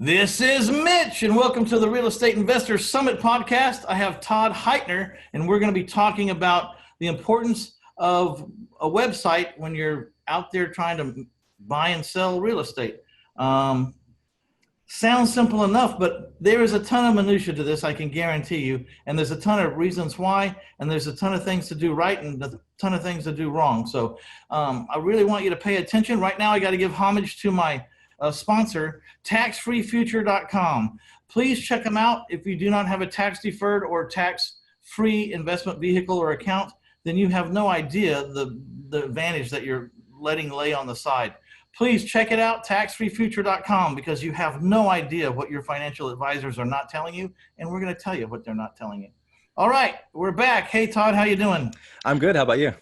This is Mitch, and welcome to the Real Estate Investor Summit podcast. I have Todd Heitner, and we're going to be talking about the importance of a website when you're out there trying to buy and sell real estate. Sounds simple enough, but there is a ton of minutia to this, I can guarantee you, and there's a ton of reasons why, and there's a ton of things to do right and a ton of things to do wrong. So I really want you to pay attention. Right now, I got to give homage to my sponsor, taxfreefuture.com. Please check them out. If you do not have a tax deferred or tax free investment vehicle or account, then you have no idea the advantage that you're letting lay on the side. Please check it out, taxfreefuture.com, because you have no idea what your financial advisors are not telling you, and we're going to tell you what they're not telling you. All right, we're back. Hey, Todd, how you doing? I'm good. How about you?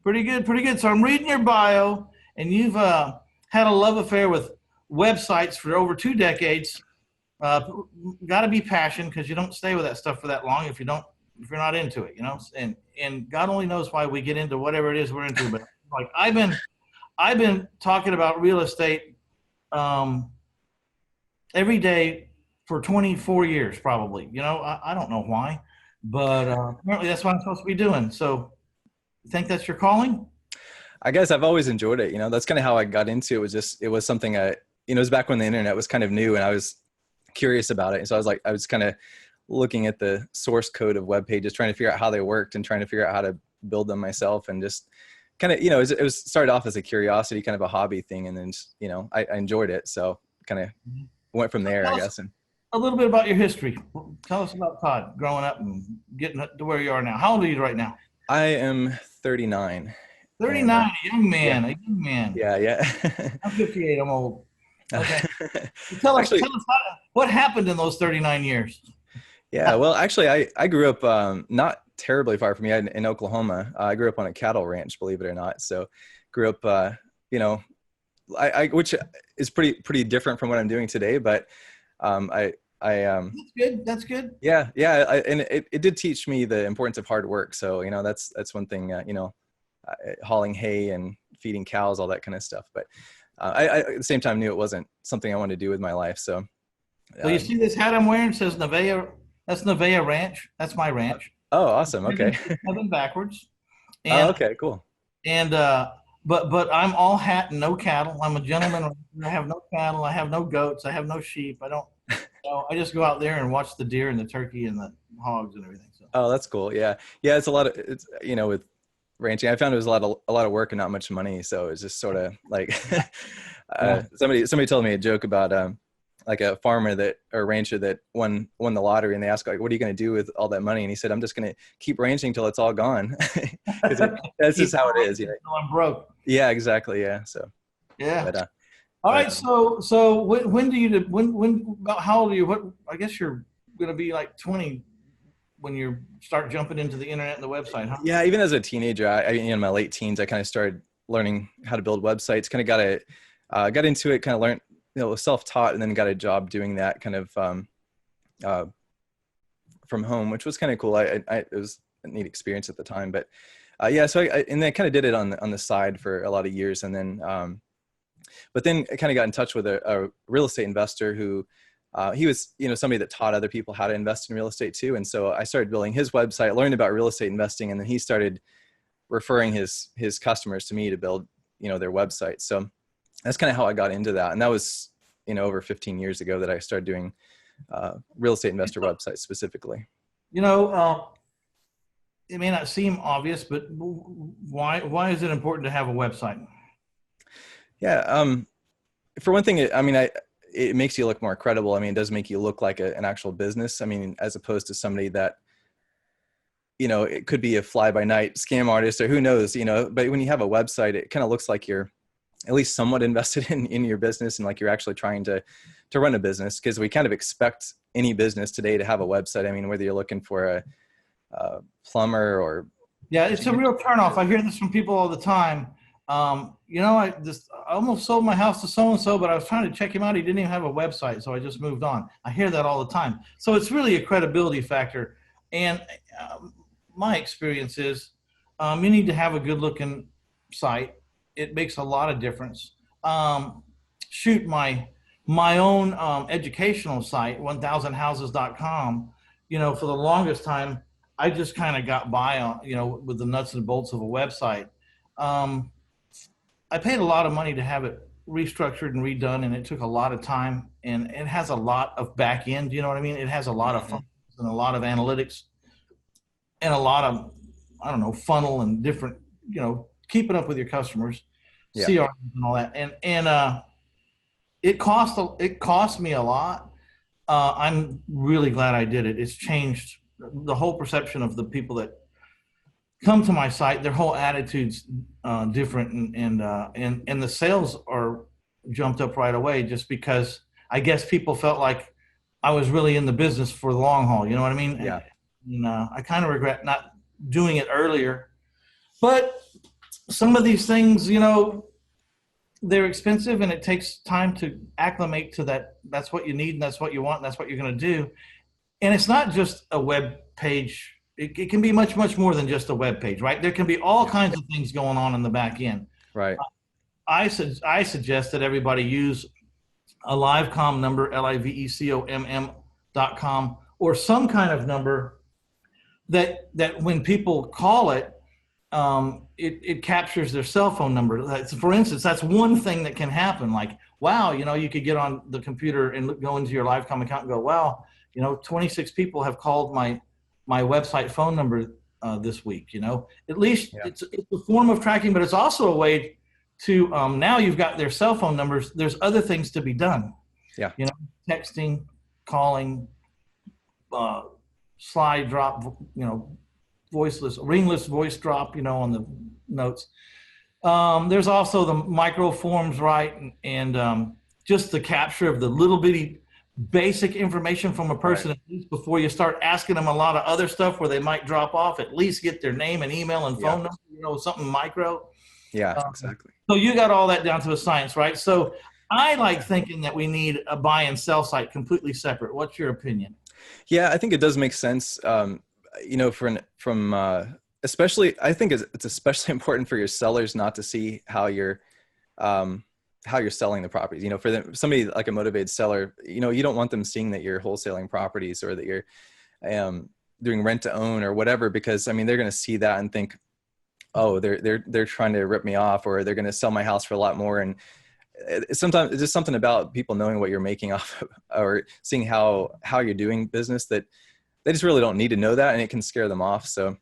Pretty good, pretty good. So I'm reading your bio, and you've had a love affair with websites for over 2 decades. Got to be passion, because you don't stay with that stuff for that long if you're not into it, you know. And God only knows why we get into whatever it is we're into. But like I've been talking about real estate every day for 24 years, probably. You know, I don't know why, but apparently that's what I'm supposed to be doing. So, you think that's your calling? I guess I've always enjoyed it. You know, that's kind of how I got into it. It was something it was back when the internet was kind of new, and I was curious about it. And so I was kind of looking at the source code of web pages, trying to figure out how they worked and trying to figure out how to build them myself, and just kind of, it was started off as a curiosity, kind of a hobby thing. And then, I enjoyed it. So kind of went from there, I guess. And a little bit about your history. Tell us about Todd growing up and getting to where you are now. How old are you right now? I am 39. 39, a young man, yeah. a young man. Yeah. I'm 58, I'm old. Okay. Tell us what happened in those 39 years. Yeah, well, actually, I grew up not terribly far from here in Oklahoma. I grew up on a cattle ranch, believe it or not. So grew up, which is pretty different from what I'm doing today. But That's good. Yeah. And it did teach me the importance of hard work. So, that's one thing, hauling hay and feeding cows, all that kind of stuff. But I at the same time knew it wasn't something I wanted to do with my life. So you see this hat I'm wearing? It says Nevaeh. That's Nevaeh Ranch. That's my ranch. Oh, awesome. Okay. I've been backwards. And, okay, cool. And but I'm all hat and no cattle. I'm a gentleman. I have no cattle. I have no goats. I have no sheep. I don't. So I just go out there and watch the deer and the turkey and the hogs and everything. So. Oh, that's cool. Yeah. It's a lot of with ranching, I found it was a lot of work and not much money. So it's just sort of like somebody told me a joke about like a farmer or rancher that won the lottery, and they asked, like, what are you going to do with all that money? And he said, I'm just going to keep ranching till it's all gone. That's just how it is. I'm broke. Yeah, exactly. Yeah. So yeah. But, all right. So when about how old are you? I guess you're going to be like 20 when you start jumping into the internet and the website, huh? Yeah. Even as a teenager, in my late teens, I kind of started learning how to build websites, kind of got into it, kind of learned, was self-taught, and then got a job doing that kind of from home, which was kind of cool. It was a neat experience at the time, but so and then I kind of did it on the side for a lot of years. And then, but then I kind of got in touch with a real estate investor who, he was, somebody that taught other people how to invest in real estate too. And so I started building his website, learned about real estate investing, and then he started referring his customers to me to build, their website. So that's kind of how I got into that. And that was, over 15 years ago that I started doing real estate investor websites specifically. It may not seem obvious, but why is it important to have a website? Yeah. For one thing, it makes you look more credible. It does make you look like an actual business. As opposed to somebody that, it could be a fly-by-night scam artist or who knows, but when you have a website, it kind of looks like you're at least somewhat invested in your business, and like you're actually trying to run a business, because we kind of expect any business today to have a website. Whether you're looking for a plumber or. Yeah, it's a real turnoff. I hear this from people all the time. I almost sold my house to so-and-so, but I was trying to check him out. He didn't even have a website, so I just moved on. I hear that all the time. So it's really a credibility factor. And my experience is you need to have a good-looking site. It makes a lot of difference. My my own educational site, 1000houses.com, for the longest time, I just kind of got by on, with the nuts and bolts of a website. Um, I paid a lot of money to have it restructured and redone, and it took a lot of time, and it has a lot of back end. You know what I mean? It has a lot of Mhm. functions and a lot of analytics and a lot of, I don't know, funnel and different, keeping up with your customers, Yeah. CRM and all that. And it cost me a lot. I'm really glad I did it. It's changed the whole perception of the people that come to my site. Their whole attitude's different, and the sales are jumped up right away, just because I guess people felt like I was really in the business for the long haul. You know what I mean? Yeah. And I kind of regret not doing it earlier. But some of these things, they're expensive, and it takes time to acclimate to that. That's what you need, and that's what you want, and that's what you're going to do. And it's not just a web page. It can be much, much more than just a web page, right? There can be all Yeah. kinds of things going on in the back end. Right. I suggest that everybody use a livecom number, livecomm.com, or some kind of number that when people call it, it captures their cell phone number. For instance, that's one thing that can happen. Like, wow, you could get on the computer and go into your livecom account and go, wow, 26 people have called my website phone number this week. At least Yeah. it's a form of tracking, but it's also a way to, now you've got their cell phone numbers. There's other things to be done. Yeah. Texting, calling, slide drop, voiceless, ringless voice drop, on the notes. There's also the micro forms, right? And just the capture of the little bitty basic information from a person, Right. at least before you start asking them a lot of other stuff where they might drop off, at least get their name and email and Yeah. phone number, something micro. Yeah. Um, Exactly. so you got all that down to a science, right? So I like thinking that we need a buy and sell site completely separate. What's your opinion? Yeah, I think it does make sense. Especially, I think it's especially important for your sellers not to see um, how you're selling the properties. For somebody like a motivated seller, you don't want them seeing that you're wholesaling properties or that you're doing rent to own or whatever, because they're going to see that and think, oh, they're trying to rip me off, or they're going to sell my house for a lot more. And sometimes it's just something about people knowing what you're making off of, or seeing how you're doing business, that they just really don't need to know that, and it can scare them off. So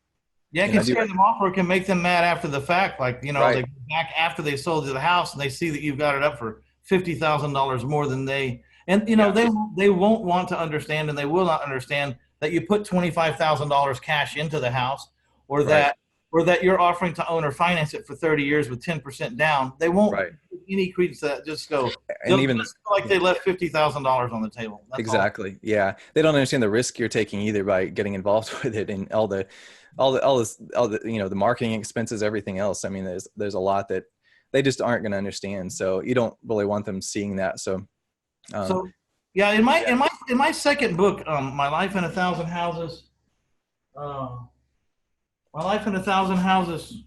Yeah, it I can do scare like, them off, or it can make them mad after the fact. Like, right. they go back after they sold you the house and they see that you've got it up for $50,000 more than Yeah. they won't want to understand, and they will not understand that you put $25,000 cash into the house, or Right. that you're offering to own or finance it for 30 years with 10% down. They won't Right. give any credence to that. And They'll even just feel like they left $50,000 on the table. That's all. exactly. Yeah. They don't understand the risk you're taking either by getting involved with it, and all the marketing expenses, everything else. There's a lot that they just aren't going to understand. So you don't really want them seeing that. So, So yeah, in my yeah. in my second book, My Life in a Thousand Houses, uh, My Life in a Thousand Houses,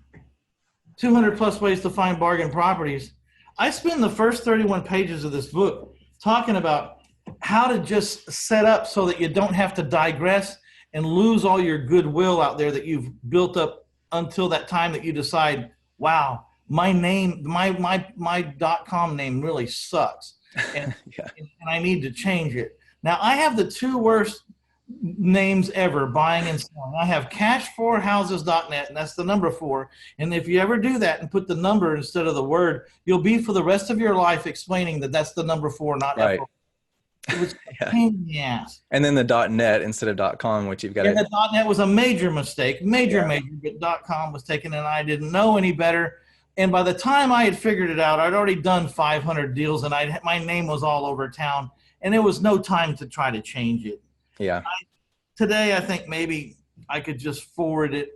200 plus ways to find bargain properties. I spend the first 31 pages of this book talking about how to just set up so that you don't have to digress and lose all your goodwill out there that you've built up until that time that you decide, wow, my name, my .com name really sucks, and Yeah. and I need to change it. Now I have the two worst names ever buying and selling. I have cash4houses.net, and that's the number 4. And if you ever do that and put the number instead of the word, you'll be for the rest of your life explaining that that's the number 4, not Right. F. It was a Yeah. pain in the ass. And then the .net instead of .com, which you've got And to, the .net was a major mistake, yeah. but .com was taken, and I didn't know any better. And by the time I had figured it out, I'd already done 500 deals, and my name was all over town, and there was no time to try to change it. Yeah. Today, I think maybe I could just forward it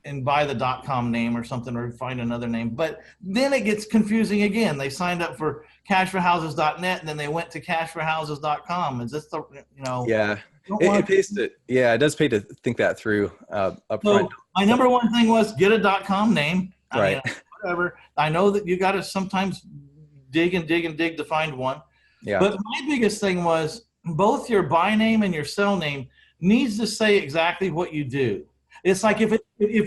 and buy the .com name or something, or find another name. But then it gets confusing again. They signed up for cashforhouses.net, and then they went to cashforhouses.com. Is this Yeah. It pays to, yeah, it does pay to think that through up front. So my number one thing was get a .com name. Right. Whatever. I know that you got to sometimes dig and dig and dig to find one. Yeah. But my biggest thing was both your by name and your cell name needs to say exactly what you do. It's like if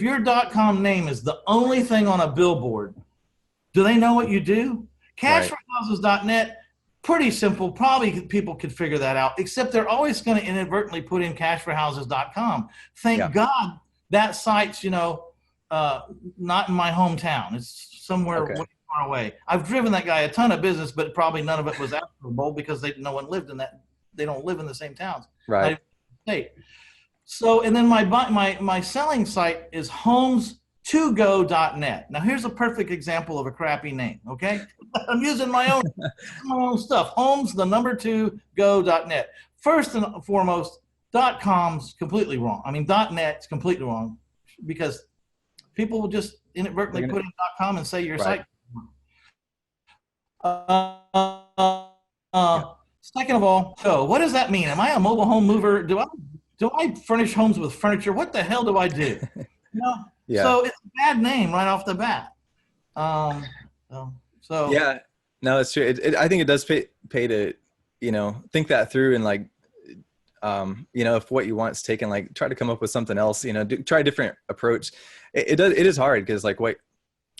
your .com name is the only thing on a billboard, do they know what you do? Right. Cashforhouses.net, pretty simple. Probably people could figure that out, except they're always going to inadvertently put in cashforhouses.com. Thank Yeah. God that site's, not in my hometown. It's somewhere Okay. way far away. I've driven that guy a ton of business, but probably none of it was applicable because no one lived in that. They don't live in the same towns. Right. State. So, and then my selling site is homes2go.net. Now, here's a perfect example of a crappy name. Okay, I'm using my own stuff. Homes, the number 2go.net. First and foremost, .com's completely wrong. I mean, .net's completely wrong because people will just inadvertently put in .com and say your Right. site. Second of all, so what does that mean? Am I a mobile home mover? Do I furnish homes with furniture? What the hell do I do? Yeah. So it's a bad name right off the bat. So Yeah, no, it's true. I think it does pay to, think that through and like, if what you want is taken, like try to come up with something else, try a different approach. It is hard because like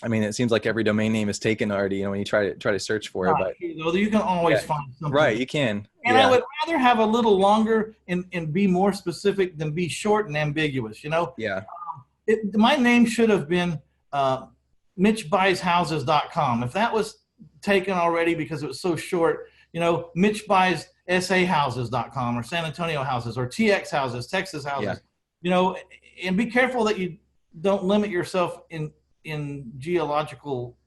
it seems like every domain name is taken already, when you try to search for it, but you can always find something. Right. You can. And I would rather have a little longer and be more specific than be short and ambiguous, Yeah. My name should have been MitchBuysHouses.com. If that was taken already because it was so short, MitchBuysSAHouses.com or San Antonio Houses or TX Houses, Texas Houses, and be careful that you don't limit yourself in geological,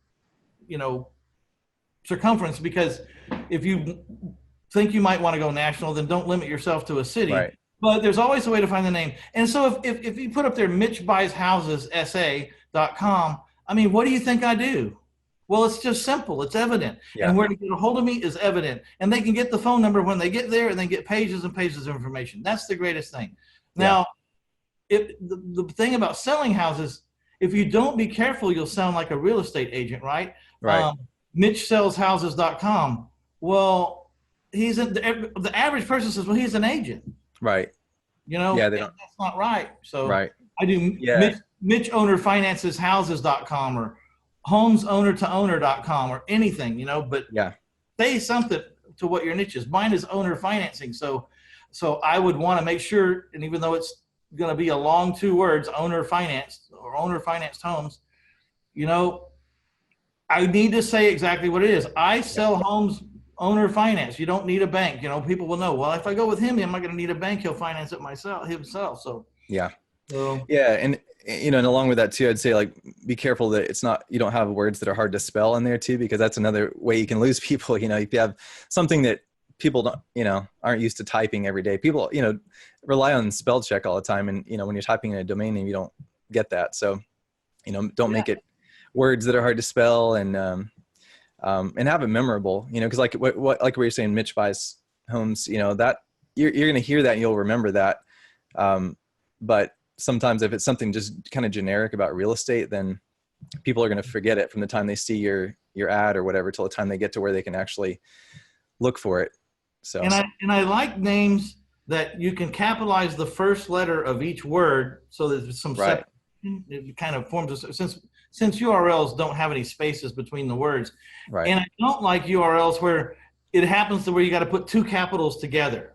circumference, because if you think you might want to go national, then don't limit yourself to a city. Right. But there's always a way to find the name. And so if you put up there MitchBuysHousesSA.com, I mean, what do you think I do? Well, it's just simple. It's evident. Yeah. And where to get a hold of me is evident. And they can get the phone number when they get there, and they get pages and pages of information. That's the greatest thing. Now, the thing about selling houses, if you don't be careful, you'll sound like a real estate agent, right? Right. MitchSellsHouses.com. Well, the average person says, well, he's an agent. Right. Yeah, they don't. That's not right. So Right. I do Mitch Owner Finances Houses.com or HomesOwnerToOwner.com or anything, but say something to what your niche is. Mine is owner financing. So I would want to make sure, and even though it's going to be a long 2 words, owner financed or owner financed homes, I need to say exactly what it is. I sell homes owner finance. You don't need a bank. People will know, well, if I go with him, I'm not going to need a bank. He'll finance it himself. So and and along with that too, I'd say like be careful that you don't have words that are hard to spell in there too, because that's another way you can lose people. If you have something that people don't aren't used to typing every day, people rely on spell check all the time, and when you're typing in a domain name, you don't get that. So don't make it words that are hard to spell, and have it memorable, because like what you're saying, Mitch Buys Homes, that you're going to hear that and you'll remember that. But sometimes if it's something just kind of generic about real estate, then people are going to forget it from the time they see your ad or whatever till the time they get to where they can actually look for it. So and I like names that you can capitalize the first letter of each word so that there's some separation. It kind of forms since URLs don't have any spaces between the words. Right. And I don't like URLs where it happens to where you got to put 2 capitals together.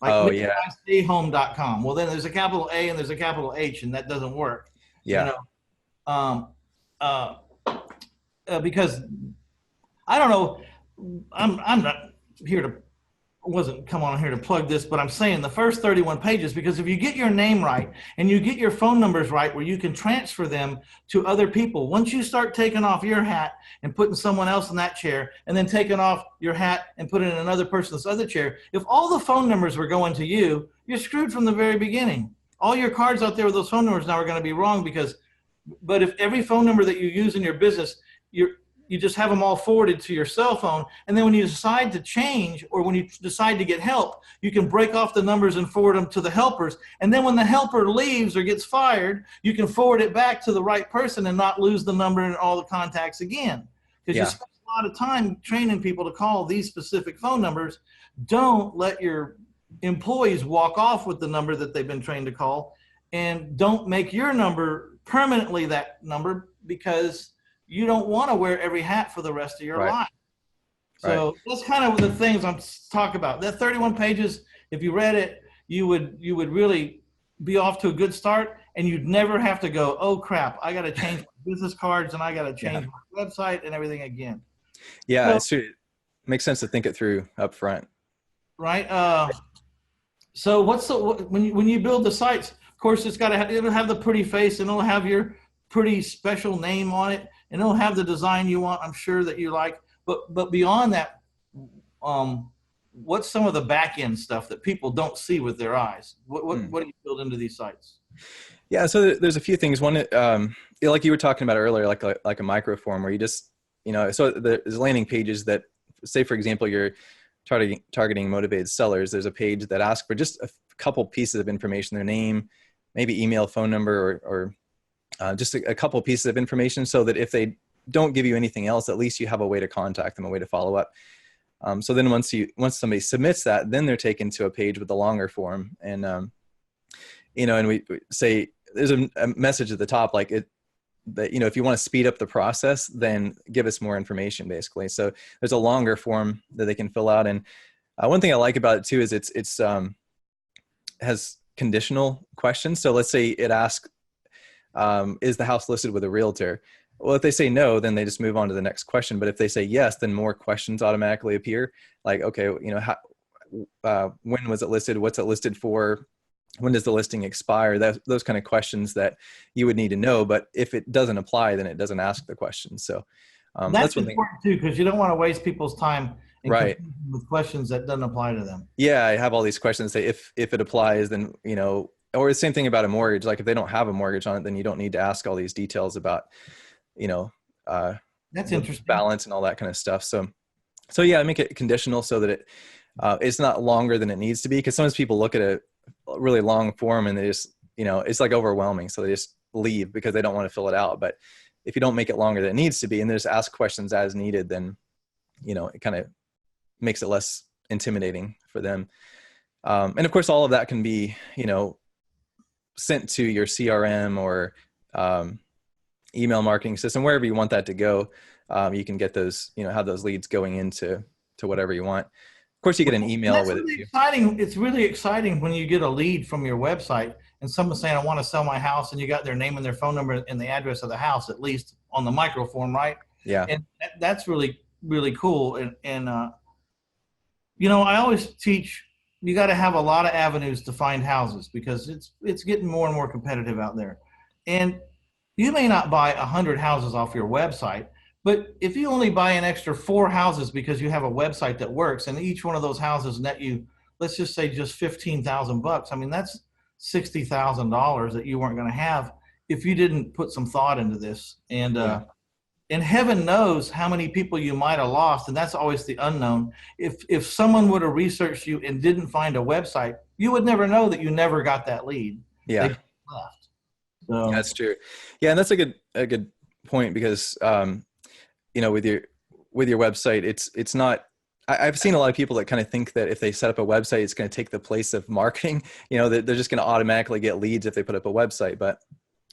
Like home.com. Well, then there's a capital A and there's a capital H, and that doesn't work. Yeah. Because I don't know, I'm not here to wasn't come on here to plug this, but I'm saying the first 31 pages, because if you get your name right and you get your phone numbers right where you can transfer them to other people, once you start taking off your hat and putting someone else in that chair and then taking off your hat and putting in another person's other chair, if all the phone numbers were going to you, you're screwed from the very beginning. All your cards out there with those phone numbers now are going to be wrong but if every phone number that you use in your business, you just have them all forwarded to your cell phone. And then when you decide to change or when you decide to get help, you can break off the numbers and forward them to the helpers. And then when the helper leaves or gets fired, you can forward it back to the right person and not lose the number and all the contacts again. Because you spend a lot of time training people to call these specific phone numbers. Don't let your employees walk off with the number that they've been trained to call, and don't make your number permanently that number, because you don't want to wear every hat for the rest of your Right. life. Right. So that's kind of the things I'm talking about. That 31 pages, if you read it, you would really be off to a good start, and you'd never have to go, oh crap, I got to change my business cards and I got to change my website and everything again. Yeah. So, It's true. It makes sense to think it through up front. right. So when you build the sites, of course, it'll have the pretty face, and it'll have your pretty special name on it, and it'll have the design you want, I'm sure, that you like. But beyond that, what's some of the back end stuff that people don't see with their eyes? What do you build into these sites? Yeah. So there's a few things. One, like you were talking about earlier, like a microform where you just, so there's landing pages that, say, for example, you're targeting motivated sellers. There's a page that asks for just a couple pieces of information, their name, maybe email, phone number, or just a couple pieces of information, so that if they don't give you anything else, at least you have a way to contact them, a way to follow up. So then once somebody submits that, then they're taken to a page with a longer form. And, and we say, there's a message at the top, like that, if you want to speed up the process, then give us more information, basically. So there's a longer form that they can fill out. And one thing I like about it too, is it has conditional questions. So let's say it asks, is the house listed with a realtor? Well, if they say no, then they just move on to the next question. But if they say yes, then more questions automatically appear. Like, okay, when was it listed? What's it listed for? When does the listing expire? Those kind of questions that you would need to know. But if it doesn't apply, then it doesn't ask the question. So that's one important too, because you don't want to waste people's time right with questions that doesn't apply to them. Yeah, I have all these questions. Say if it applies, then or the same thing about a mortgage. Like if they don't have a mortgage on it, then you don't need to ask all these details about that's interesting, balance and all that kind of stuff. So yeah, I make it conditional so that it's not longer than it needs to be, because sometimes people look at a really long form and they just it's like overwhelming, so they just leave because they don't want to fill it out. But if you don't make it longer than it needs to be and just ask questions as needed, then it kind of makes it less intimidating for them. And of course, all of that can be sent to your CRM or email marketing system, wherever you want that to go. You can get those, have those leads going into whatever you want. Of course, you get an email with really it. Exciting. It's really exciting when you get a lead from your website and someone's saying, I want to sell my house, and you got their name and their phone number and the address of the house, at least on the microform, right? Yeah. And that's really, really cool. And I always teach, you got to have a lot of avenues to find houses, because it's getting more and more competitive out there. And you may not buy 100 houses off your website, but if you only buy an extra 4 houses because you have a website that works, and each one of those houses net you, let's just say, just $15,000. I mean, that's $60,000 that you weren't going to have if you didn't put some thought into this. And heaven knows how many people you might have lost, and that's always the unknown. If someone would have researched you and didn't find a website, you would never know that you never got that lead. Yeah, they left. So that's true. Yeah, and that's a good point, because with your website, it's not. I've seen a lot of people that kind of think that if they set up a website, it's going to take the place of marketing. That they're just going to automatically get leads if they put up a website, but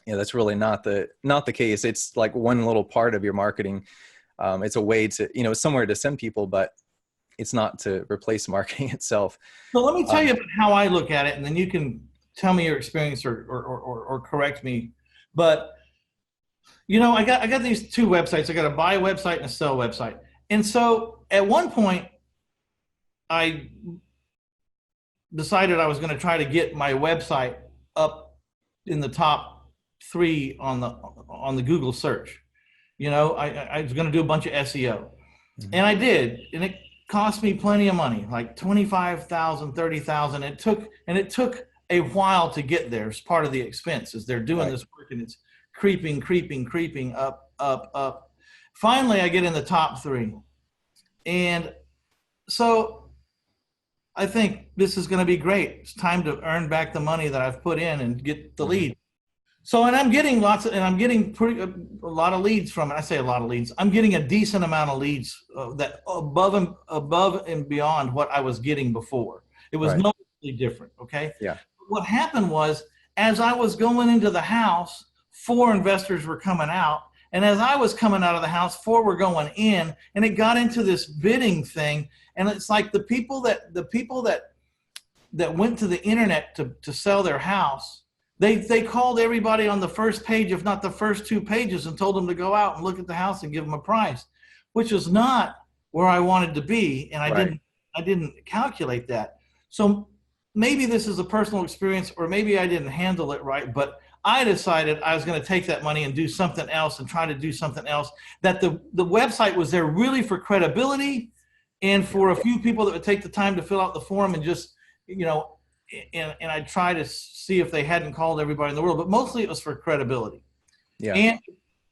that's really not the case. It's like one little part of your marketing. It's a way to, it's somewhere to send people, but it's not to replace marketing itself. So let me tell you about how I look at it, and then you can tell me your experience or correct me. But I got these 2 websites. I got a buy website and a sell website. And so at one point, I decided I was going to try to get my website up in the top 3 on the Google search. I was going to do a bunch of SEO, and I did, and it cost me plenty of money, like $25,000, $30,000. It took a while to get there. It's part of the expense, is they're doing this work, and it's creeping up. Finally, I get in the top 3. And so I think this is going to be great. It's time to earn back the money that I've put in and get the lead. So, and I'm getting and I'm getting a lot of leads from it. I say a lot of leads. I'm getting a decent amount of leads that above and beyond what I was getting before. It was Right. noticeably different. Okay. Yeah. What happened was, as I was going into the house, 4 investors were coming out. And as I was coming out of the house, 4 were going in, and it got into this bidding thing. And it's like the people that went to the internet to sell their house, they called everybody on the first page, if not the first 2 pages, and told them to go out and look at the house and give them a price, which is not where I wanted to be, and Right. I didn't calculate that. So maybe this is a personal experience, or maybe I didn't handle it right, but I decided I was going to take that money and do something else and try to do something else. That the website was there really for credibility and for a few people that would take the time to fill out the form and just, you know, and I'd try to see if they hadn't called everybody in the world, but mostly it was for credibility. Yeah.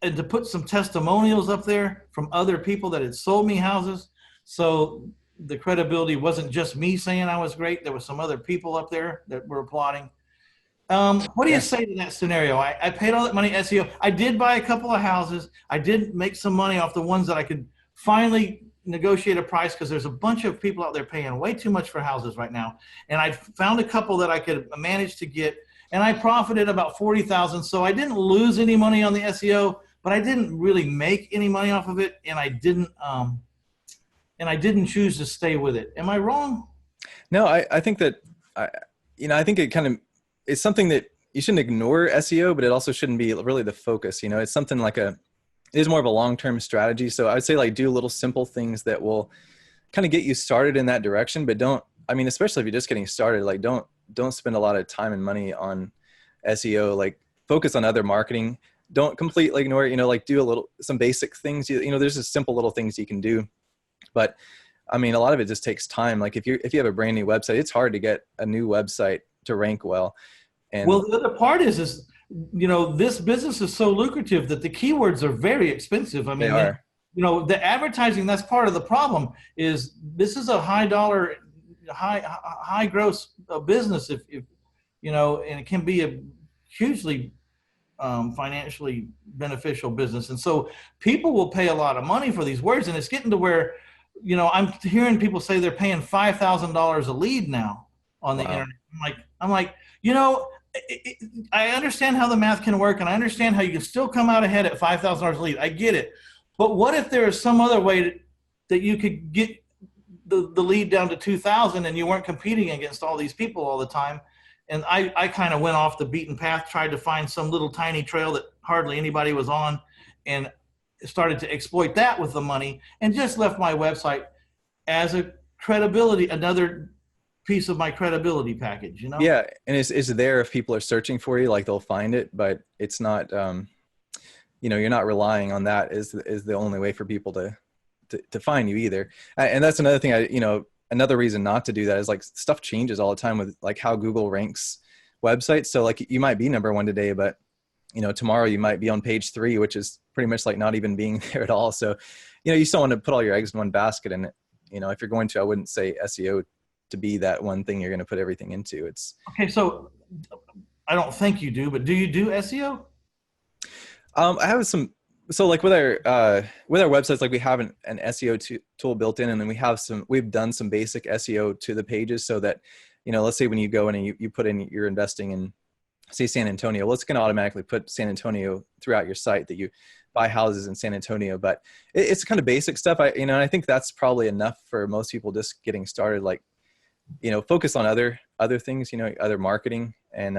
And to put some testimonials up there from other people that had sold me houses. So the credibility wasn't just me saying I was great. There was some other people up there that were applauding. What do you Yeah. say to that scenario? I paid all that money SEO. I did buy a couple of houses. I did make some money off the ones that I could finally negotiate a price, because there's a bunch of people out there paying way too much for houses right now. And I found a couple that I could manage to get, and I profited about 40,000. So I didn't lose any money on the SEO, but I didn't really make any money off of it, and I didn't choose to stay with it. Am I wrong? No, I think that, I, I think it kind of, it's something that you shouldn't ignore SEO, but it also shouldn't be really the focus. It's something like it is more of a long-term strategy. So I'd say like do little simple things that will kind of get you started in that direction, but especially if you're just getting started, like don't spend a lot of time and money on SEO, like focus on other marketing. Don't completely ignore it, like do some basic things. There's just simple little things you can do, but a lot of it just takes time. Like if you have a brand new website, it's hard to get a new website to rank well. And well, the other part is this business is so lucrative that the keywords are very expensive. they are. The advertising, that's part of the problem. Is this is a high gross business, if and it can be a hugely financially beneficial business. And so people will pay a lot of money for these words, and it's getting to where, I'm hearing people say they're paying $5,000 a lead now on the Wow. internet. I'm like, I understand how the math can work, and I understand how you can still come out ahead at $5,000 a lead. I get it. But what if there is some other way that you could get the lead down to 2,000 and you weren't competing against all these people all the time? And I kind of went off the beaten path, tried to find some little tiny trail that hardly anybody was on, and started to exploit that with the money, and just left my website as another piece of my credibility package, Yeah. And it's there if people are searching for you, like they'll find it, but it's not, you're not relying on that is the only way for people to find you either. And that's another thing another reason not to do that is like stuff changes all the time with like how Google ranks websites. So like you might be number 1 today, but tomorrow you might be on page 3, which is pretty much like not even being there at all. So, you still want to put all your eggs in one basket. And, if you're going to, I wouldn't say SEO to be that one thing you're going to put everything into. It's okay. So I don't think you do, but do you do SEO? I have some, so like with our websites, like we have an SEO tool built in, and then we've done some basic SEO to the pages so that, let's say when you go in and you put in, you're investing in, say, San Antonio, well, it's going to automatically put San Antonio throughout your site that you buy houses in San Antonio, but it's kind of basic stuff. And I think that's probably enough for most people just getting started, like, focus on other things, other marketing. And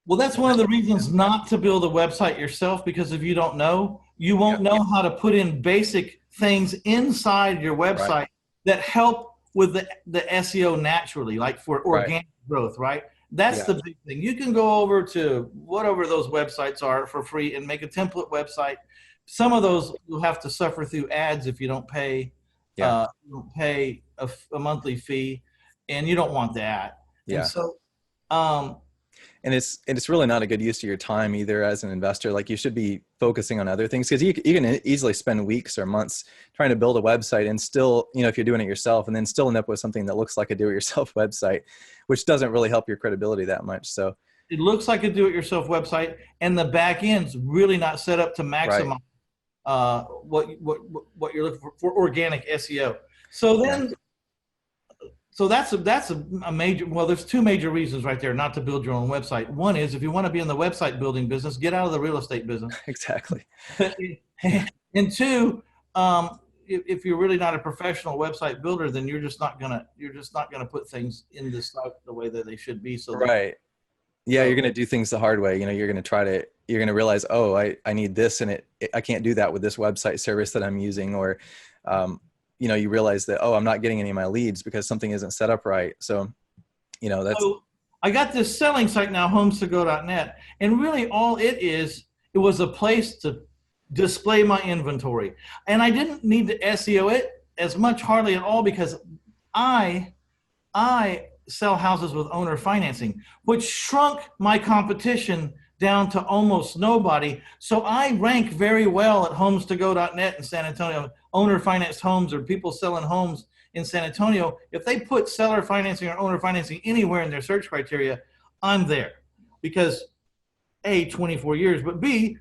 Well, that's one of the reasons not to build a website yourself, because if you don't know, you won't know how to put in basic things inside your website Right. that help with the SEO naturally, like for organic growth, right? That's the big thing. You can go over to whatever those websites are for free and make a template website. Some of those you'll have to suffer through ads if you don't pay Yeah. a monthly fee, and you don't want that. Yeah. And so, and it's really not a good use of your time either as an investor. Like you should be focusing on other things, because you can easily spend weeks or months trying to build a website and still, if you're doing it yourself, and then still end up with something that looks like a do-it-yourself website, which doesn't really help your credibility that much. So It looks like a do-it-yourself website, and the back end's really not set up to Right. maximize what you're looking for organic SEO. So Yeah. then, so that's a major. Well, there's two major reasons right there not to build your own website. One is if you want to be in the website building business, get out of the real estate business. Exactly. And two, if you're really not a professional website builder, then you're just not gonna put things in the site the way that they should be. So that Right. Yeah, you're gonna do things the hard way. You're gonna realize, oh, I need this, and I can't do that with this website service that I'm using, or you realize that, oh, I'm not getting any of my leads because something isn't set up right. So, that's So I got this selling site now, homes2go.net, and really all it was a place to display my inventory. And I didn't need to SEO it as much, hardly at all, because I I sell houses with owner financing, which shrunk my competition down to almost nobody. So I rank very well at homes2go.net in San Antonio. Owner financed homes, or people selling homes in San Antonio. If they put seller financing or owner financing anywhere in their search criteria, I'm there, because A, 24 years, but B,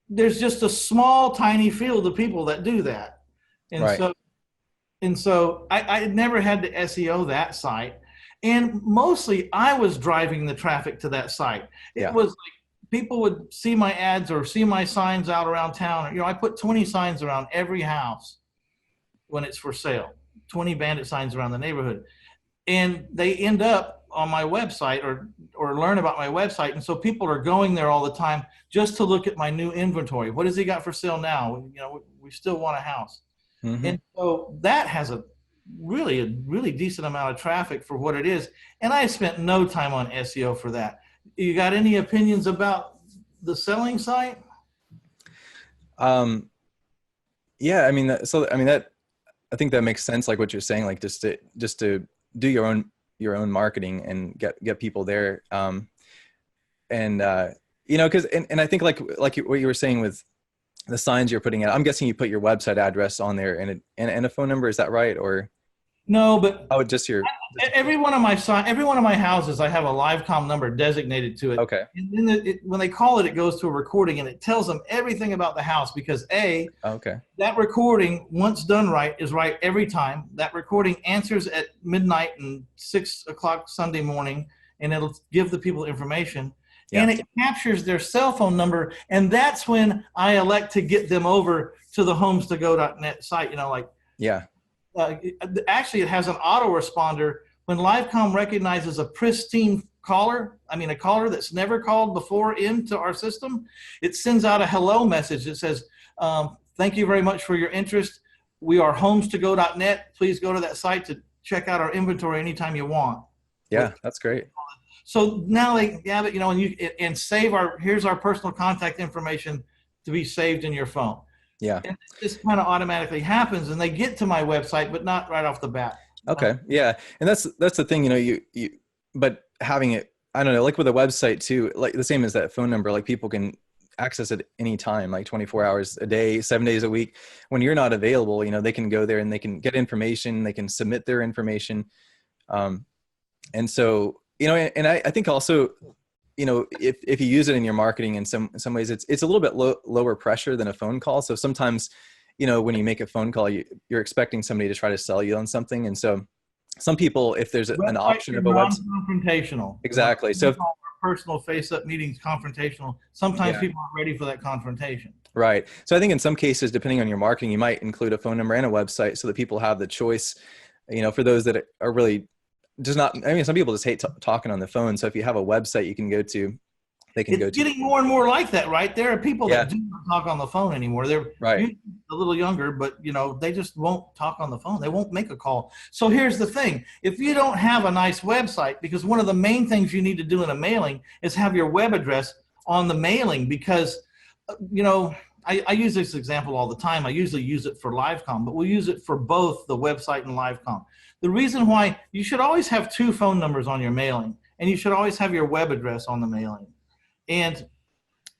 there's just a small, tiny field of people that do that. And right. so I never had to SEO that site. And mostly I was driving the traffic to that site. It Yeah. was like people would see my ads or see my signs out around town. I put 20 signs around every house when it's for sale, 20 bandit signs around the neighborhood. And they end up on my website or learn about my website. And so people are going there all the time just to look at my new inventory. What has he got for sale now? We still want a house. Mm-hmm. And so that has a really decent amount of traffic for what it is. And I spent no time on SEO for that. You got any opinions about the selling site? Yeah, I think that makes sense. Like what you're saying, like just to do your own marketing and get people there. Cause and I think like what you were saying with the signs you're putting out, I'm guessing you put your website address on there and a phone number. Is that right? Or No, but just your every one of my houses, I have a Livecom number designated to it. Okay. And then when they call it, it goes to a recording, and it tells them everything about the house, because Okay. that recording, once done right, is right every time. That recording answers at midnight and 6 o'clock Sunday morning, and it'll give the people information. Yeah. And it captures their cell phone number, and that's when I elect to get them over to the homes2go.net site. Yeah. Actually, it has an autoresponder when Livecom recognizes a pristine caller. A caller that's never called before into our system. It sends out a hello message that says, "Thank you very much for your interest. We are homes2go.net. Please go to that site to check out our inventory anytime you want." Yeah, that's great. So now they have it, and here's our personal contact information to be saved in your phone. Yeah. And this kind of automatically happens, and they get to my website, but not right off the bat. Okay. Yeah. And that's the thing, but having it, I don't know, like with a website too, like the same as that phone number, like people can access it any time, like 24 hours a day, 7 days a week. When you're not available, they can go there and they can get information, they can submit their information. And so, and I think also, if you use it in your marketing in some ways, it's a little bit lower pressure than a phone call. So sometimes, when you make a phone call, you're expecting somebody to try to sell you on something. And so some people, if there's an option of a website, confrontational. Exactly. So personal face-up meetings, confrontational. Sometimes people aren't ready for that confrontation. Right. So I think in some cases, depending on your marketing, you might include a phone number and a website so that people have the choice, for those that are really just not, some people just hate talking on the phone. So if you have a website you can go to, they can go to. It's getting more and more like that, right? There are people that do not talk on the phone anymore. They're right. A little younger, but they just won't talk on the phone. They won't make a call. So here's the thing. If you don't have a nice website, because one of the main things you need to do in a mailing is have your web address on the mailing, because, I use this example all the time. I usually use it for Livecom, but we'll use it for both the website and Livecom. The reason why you should always have 2 phone numbers on your mailing, and you should always have your web address on the mailing. And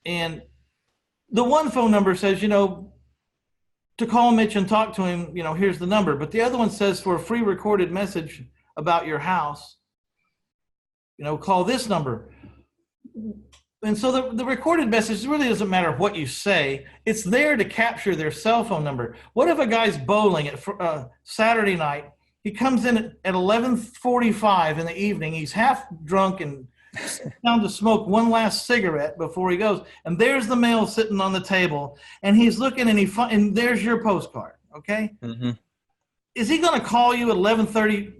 the one phone number says, to call Mitch and talk to him, here's the number. But the other one says, for a free recorded message about your house, call this number. and so the recorded message really doesn't matter what you say. It's there to capture their cell phone number. What if a guy's bowling at Saturday night? He comes in at 11:45 in the evening. He's half drunk and sits down to smoke one last cigarette before he goes. And there's the mail sitting on the table. And he's looking and there's your postcard. Okay. Mm-hmm. Is he going to call you at 11:30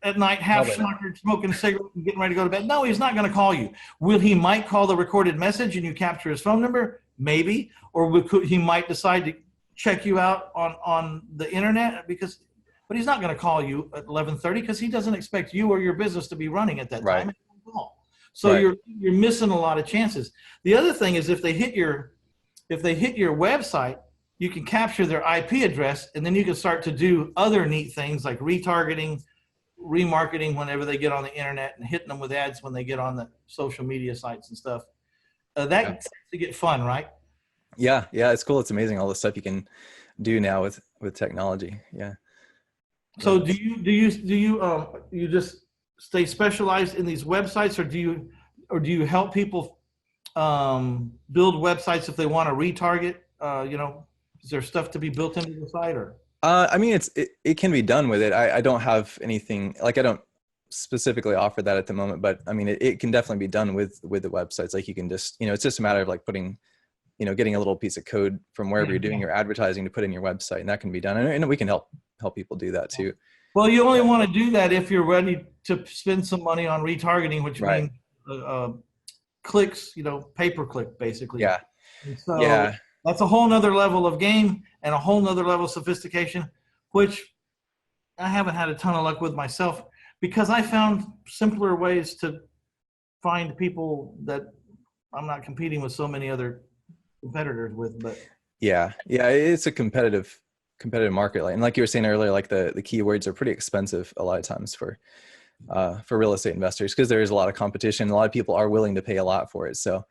at night, half Probably not. schnockered, smoking a cigarette and getting ready to go to bed? No, he's not going to call you. Might call the recorded message and you capture his phone number? Maybe. Or he might decide to check you out on the internet but he's not going to call you at 11:30 because he doesn't expect you or your business to be running at that Right. time. So Right. you're missing a lot of chances. The other thing is if they hit your website, you can capture their IP address, and then you can start to do other neat things like retargeting, remarketing whenever they get on the internet, and hitting them with ads when they get on the social media sites and stuff. That starts to get fun, right? Yeah. Yeah. It's cool. It's amazing all the stuff you can do now with technology. Yeah. So do you just stay specialized in these websites, or do you help people build websites if they want to retarget? Is there stuff to be built into the site, or? I mean, it can be done with it. I don't have anything, like I don't specifically offer that at the moment, but I mean, it can definitely be done with the websites. Like you can just, it's just a matter of like putting, getting a little piece of code from wherever you're doing your advertising to put in your website, and that can be done. And we can help people do that too. Well, you only want to do that if you're ready to spend some money on retargeting, which Right. means clicks, pay-per-click basically. Yeah. And so Yeah. that's a whole nother level of game and a whole nother level of sophistication, which I haven't had a ton of luck with myself because I found simpler ways to find people that I'm not competing with so many other competitors with. But Yeah. It's a competitive market. And like you were saying earlier, like the keywords are pretty expensive a lot of times for real estate investors, because there is a lot of competition. A lot of people are willing to pay a lot for it. So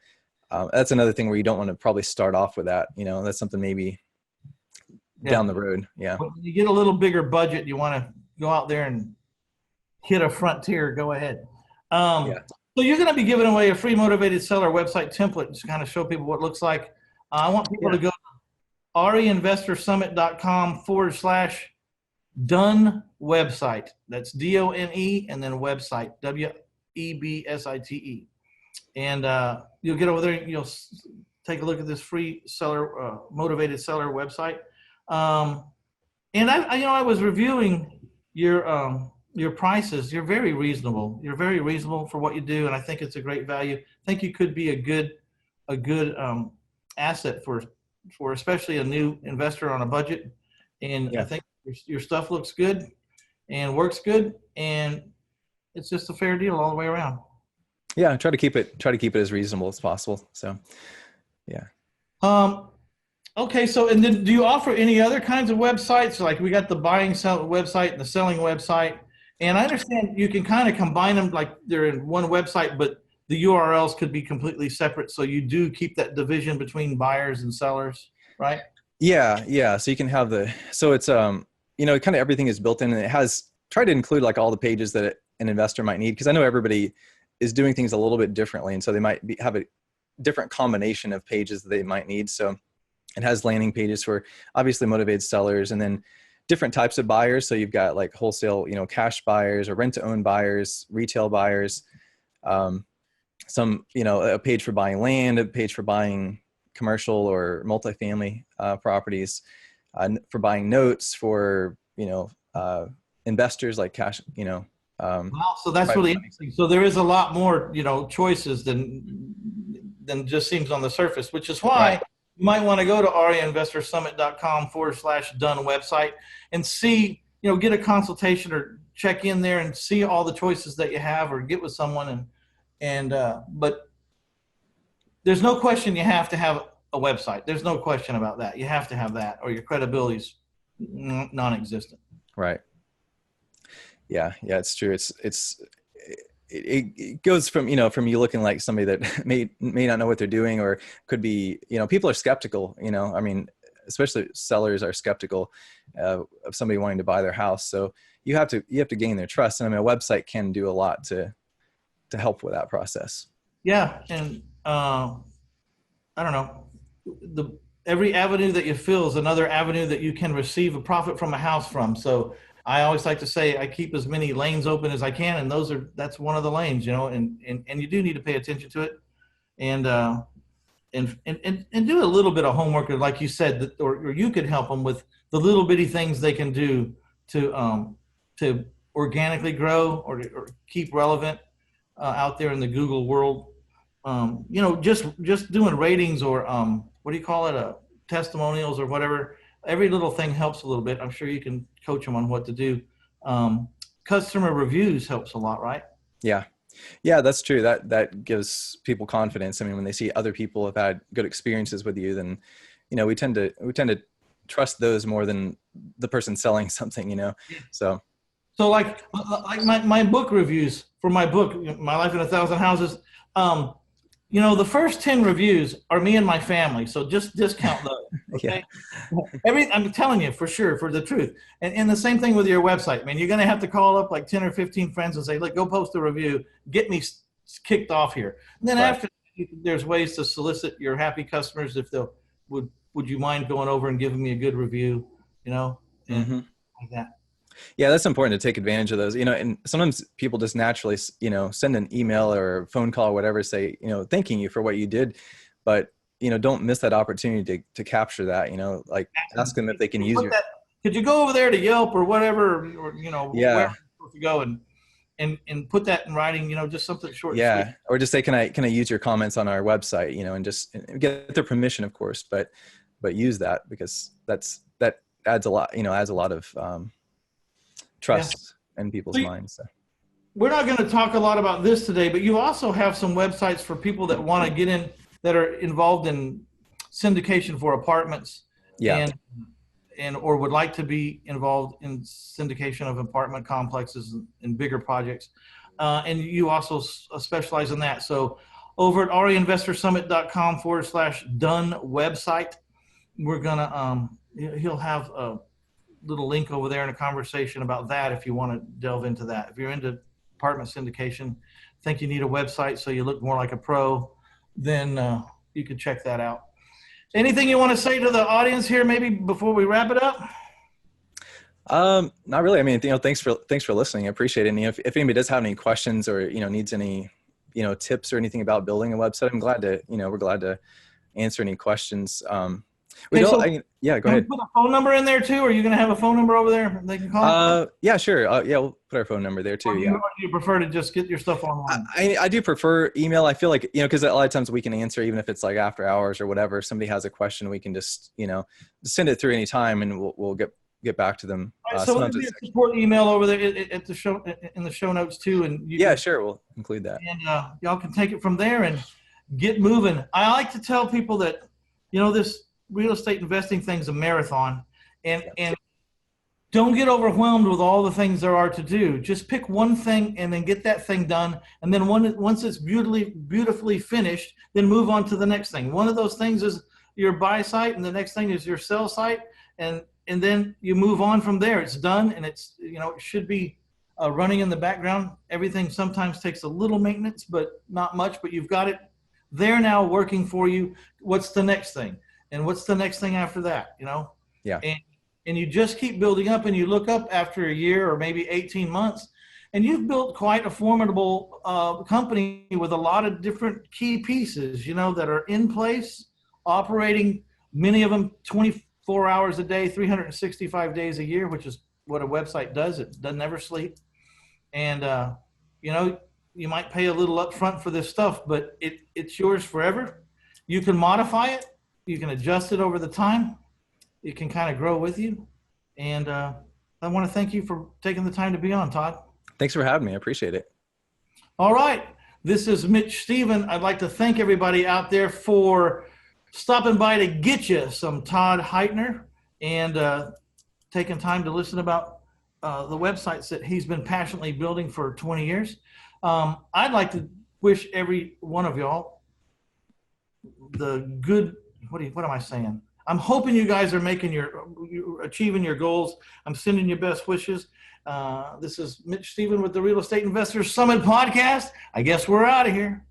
that's another thing where you don't want to probably start off with that. That's something maybe down the road. Yeah. When you get a little bigger budget, you want to go out there and hit a frontier. Go ahead. Yeah. So you're going to be giving away a free motivated seller website template to kind of show people what it looks like. I want people to go to reinvestorsummit.com/done website. That's DONE and then website, WEBSITE. And you'll get over there and you'll take a look at this free motivated seller website. And I was reviewing your prices. You're very reasonable. You're very reasonable for what you do, and I think it's a great value. I think you could be a good asset for especially a new investor on a budget. And I think your stuff looks good and works good, and it's just a fair deal all the way around. Yeah, try to keep it as reasonable as possible. So, yeah. Okay, so and then do you offer any other kinds of websites? Like we got the buying website and the selling website, and I understand you can kind of combine them like they're in one website, but the URLs could be completely separate. So you do keep that division between buyers and sellers, right? Yeah. So you can have so it's kind of everything is built in, and it has tried to include like all the pages that an investor might need, because I know everybody is doing things a little bit differently, and so they might have a different combination of pages that they might need. So it has landing pages for obviously motivated sellers, and then different types of buyers. So you've got like wholesale, cash buyers, or rent to own buyers, retail buyers, some, a page for buying land, a page for buying commercial or multifamily properties, for buying notes, for, investors like cash, Wow, so that's really interesting. So there is a lot more, choices than just seems on the surface, which is why you might want to go to reinvestorsummit.com/done website and see, get a consultation or check in there and see all the choices that you have, or get with someone but there's no question you have to have a website. There's no question about that. You have to have that, or your credibility is non-existent. Right. Yeah, it's true. It goes from, from you looking like somebody that may not know what they're doing, or could be, people are skeptical, I mean, especially sellers are skeptical of somebody wanting to buy their house. So you have to gain their trust. And I mean, a website can do a lot to help with that process. Yeah. And I don't know, every avenue that you fill is another avenue that you can receive a profit from a house from. So I always like to say I keep as many lanes open as I can, and that's one of the lanes, and you do need to pay attention to it, and and do a little bit of homework, like you said, or you could help them with the little bitty things they can do to organically grow or keep relevant out there in the Google world. Just doing ratings or what do you call it, testimonials or whatever. Every little thing helps a little bit. I'm sure you can coach them on what to do. Customer reviews helps a lot, right? Yeah. Yeah, that's true. That gives people confidence. I mean, when they see other people have had good experiences with you, then, we tend to trust those more than the person selling something, So So like my book reviews for my book, My Life in a Thousand Houses. The first 10 reviews are me and my family. So just discount those. yeah, Okay. I'm telling you for sure, for the truth. And the same thing with your website, man. You're going to have to call up like 10 or 15 friends and say, look, go post a review, get me kicked off here. And then right. after, there's ways to solicit your happy customers. If they'll, would you mind going over and giving me a good review, and Hmm. like that. Yeah, that's important to take advantage of those, and sometimes people just naturally, send an email or phone call or whatever, say, thanking you for what you did, but, don't miss that opportunity to capture that, like ask them if they can use your, Could you go over there to Yelp or whatever, or where yeah, you're supposed to go and put that in writing, just something short and sweet. yeah. Or just say, can I use your comments on our website, and just get their permission, of course, but use that because that adds a lot, adds a lot of, Yeah. trust in people's minds. So. We're not going to talk a lot about this today, but you also have some websites for people that want to get in, that are involved in syndication for apartments, Yeah. and or would like to be involved in syndication of apartment complexes and bigger projects. And you also specialize in that. So over at reinvestorsummit.com/done website, we're going to, he'll have a little link over there in a conversation about that if you want to delve into that. If you're into apartment syndication, think you need a website so you look more like a pro, then you can check that out. Anything you want to say to the audience here, maybe before we wrap it up? Not really. I mean, thanks for listening. I appreciate it. And if anybody does have any questions or, needs any, tips or anything about building a website, we're glad to answer any questions. Okay, so yeah, go can we ahead. put a phone number in there too? Are you going to have a phone number over there they can call? Yeah, sure. Yeah, we'll put our phone number there too. Yeah. Or do you prefer to just get your stuff online? I do prefer email. I feel like, because a lot of times we can answer, even if it's like after hours or whatever. If somebody has a question, we can just, send it through any time and we'll get back to them. Right, so there'll be a support email over there at the show, in the show notes too. And yeah, sure. We'll include that. And y'all can take it from there and get moving. I like to tell people that, this real estate investing thing's a marathon, and don't get overwhelmed with all the things there are to do. Just pick one thing and then get that thing done. And then once it's beautifully finished, then move on to the next thing. One of those things is your buy site, and the next thing is your sell site. And then you move on from there. It's done, and it's, it should be running in the background. Everything sometimes takes a little maintenance, but not much, but you've got it there now working for you. What's the next thing? And what's the next thing after that, Yeah. And you just keep building up, and you look up after a year or maybe 18 months, and you've built quite a formidable company with a lot of different key pieces, that are in place, operating, many of them 24 hours a day, 365 days a year, which is what a website does. It doesn't ever sleep. And, you might pay a little upfront for this stuff, but it's yours forever. You can modify it. You can adjust it over the time. It can kind of grow with you. And I want to thank you for taking the time to be on, Todd. Thanks for having me. I appreciate it. All right. This is Mitch Stephen. I'd like to thank everybody out there for stopping by to get you some Todd Heitner and taking time to listen about the websites that he's been passionately building for 20 years. I'd like to wish every one of y'all the good, what am I saying? I'm hoping you guys are you're achieving your goals. I'm sending you best wishes. This is Mitch Stephen with the Real Estate Investors Summit podcast. I guess we're out of here.